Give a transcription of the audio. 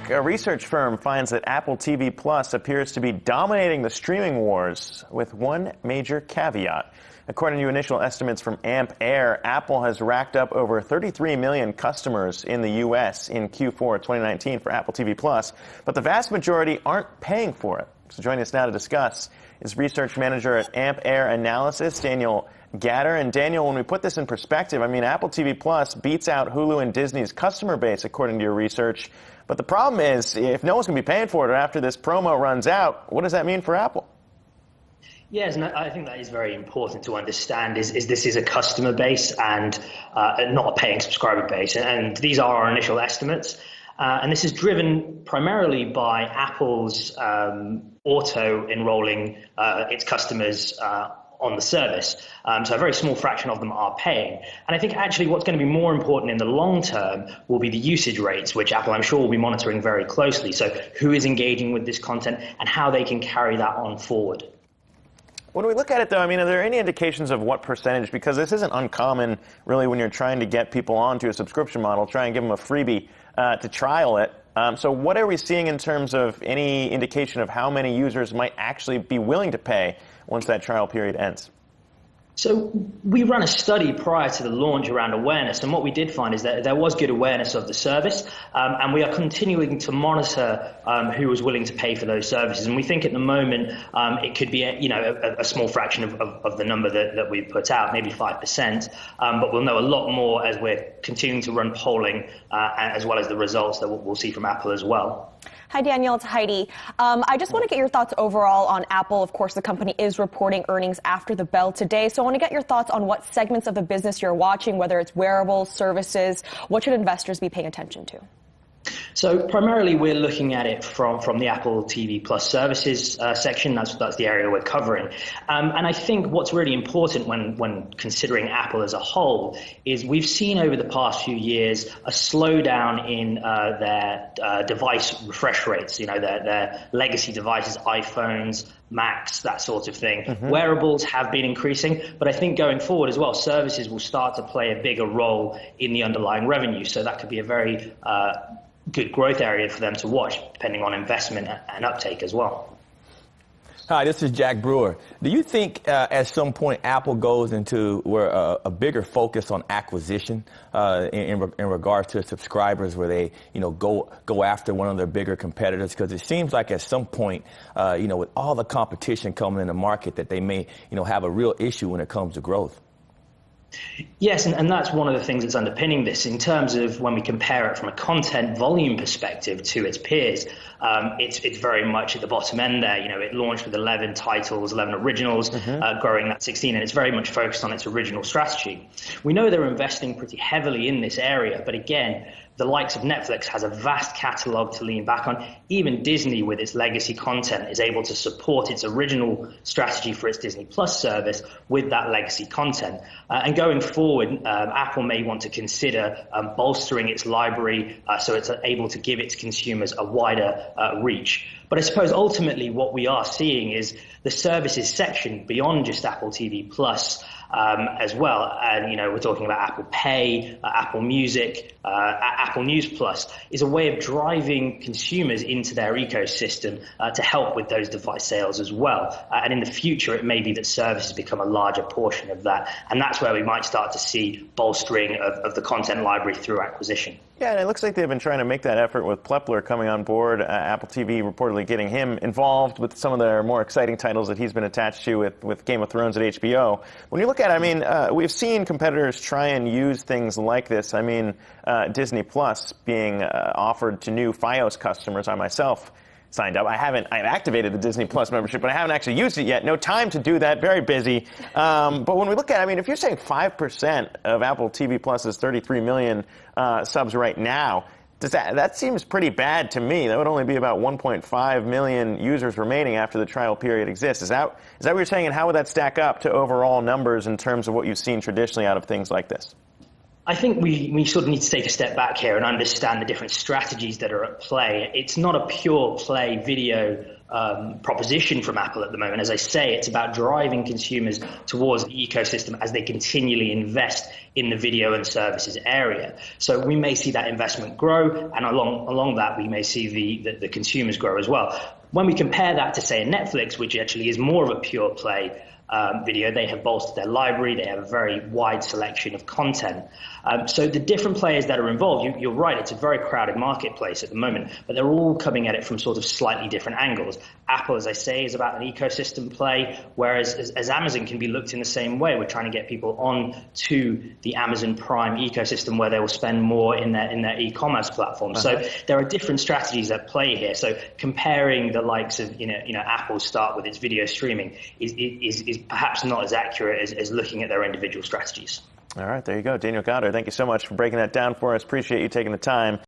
Zack, a research firm, finds that Apple TV Plus appears to be dominating the streaming wars with one major caveat. According to initial estimates from Ampere, Apple has racked up over 33 million customers in the U.S. in Q4 2019 for Apple TV Plus, but the vast majority aren't paying for it. So joining us now to discuss is research manager at Ampere Analysis, Daniel Gadher. And Daniel, when we put this in perspective, I mean, Apple TV Plus beats out Hulu and Disney's customer base, according to your research. But the problem is, if no one's going to be paying for it after this promo runs out, what does that mean for Apple? Yes, and I think that is very important to understand, is this is a customer base and not a paying subscriber base. And these are our initial estimates. And this is driven primarily by Apple's auto-enrolling its customers on the service. So a very small fraction of them are paying. And I think actually what's going to be more important in the long term will be the usage rates, which Apple, I'm sure, will be monitoring very closely. So who is engaging with this content and how they can carry that on forward. When we look at it, though, I mean, are there any indications of what percentage? Because this isn't uncommon, really, when you're trying to get people onto a subscription model, try and give them a freebie to trial it. So what are we seeing in terms of any indication of how many users might actually be willing to pay once that trial period ends? So we ran a study prior to the launch around awareness, and what we did find is that there was good awareness of the service, and we are continuing to monitor who was willing to pay for those services. And we think at the moment it could be a small fraction of the number that we put out, maybe 5%, but we'll know a lot more as we're continuing to run polling, as well as the results that we'll see from Apple as well. Hi, Daniel. It's Heidi. I just want to get your thoughts overall on Apple. Of course, the company is reporting earnings after the bell today. So I want to get your thoughts on what segments of the business you're watching, whether it's wearables, services. What should investors be paying attention to? So primarily we're looking at it from the Apple TV Plus services section. That's the area we're covering. And I think what's really important when considering Apple as a whole is we've seen over the past few years a slowdown in their device refresh rates, their legacy devices, iPhones, Macs, that sort of thing. Mm-hmm. Wearables have been increasing, but I think going forward as well, services will start to play a bigger role in the underlying revenue. So that could be a very good growth area for them to watch, depending on investment and uptake as well. Hi, this is Jack Brewer. Do you think at some point Apple goes into where a bigger focus on acquisition in regards to subscribers, where they go after one of their bigger competitors? Because it seems like at some point, with all the competition coming in the market, that they may have a real issue when it comes to growth. Yes, and that's one of the things that's underpinning this in terms of when we compare it from a content volume perspective to its peers. It's very much at the bottom end there. It launched with 11 titles, 11 originals, growing at 16, and it's very much focused on its original strategy. We know they're investing pretty heavily in this area, but again, the likes of Netflix has a vast catalog to lean back on. Even Disney, with its legacy content, is able to support its original strategy for its Disney Plus service with that legacy content. And going forward, Apple may want to consider bolstering its library so it's able to give its consumers a wider reach. But I suppose ultimately what we are seeing is the services section beyond just Apple TV Plus as well. And, we're talking about Apple Pay, Apple Music, Apple News Plus is a way of driving consumers into their ecosystem to help with those device sales as well. And in the future, it may be that services become a larger portion of that. And that's where we might start to see bolstering of the content library through acquisition. Yeah, and it looks like they've been trying to make that effort with Plepler coming on board. Apple TV reportedly getting him involved with some of their more exciting titles that he's been attached to with Game of Thrones at HBO. When you look at it, we've seen competitors try and use things like this. Disney Plus being offered to new Fios customers. I myself signed up. I've activated the Disney Plus membership, but I haven't actually used it yet. No time to do that. Very busy. But when we look at it, if you're saying 5% of Apple TV Plus's 33 million subs right now, that seems pretty bad to me. That would only be about 1.5 million users remaining after the trial period exists. Is that what you're saying? And how would that stack up to overall numbers in terms of what you've seen traditionally out of things like this? I think we sort of need to take a step back here and understand the different strategies that are at play. It's not a pure play video proposition from Apple at the moment. As I say, it's about driving consumers towards the ecosystem as they continually invest in the video and services area. So we may see that investment grow, and along that we may see the consumers grow as well. When we compare that to, say, a Netflix, which actually is more of a pure play video, they have bolstered their library, they have a very wide selection of content. So the different players that are involved, you're right, it's a very crowded marketplace at the moment, but they're all coming at it from sort of slightly different angles. Apple, as I say, is about an ecosystem play, whereas as Amazon can be looked in the same way. We're trying to get people on to the Amazon Prime ecosystem where they will spend more in their e-commerce platform. So there are different strategies at play here. So comparing the likes of Apple's start with its video streaming is perhaps not as accurate as looking at their individual strategies. All right, there you go. Daniel Gadher, thank you so much for breaking that down for us. Appreciate you taking the time.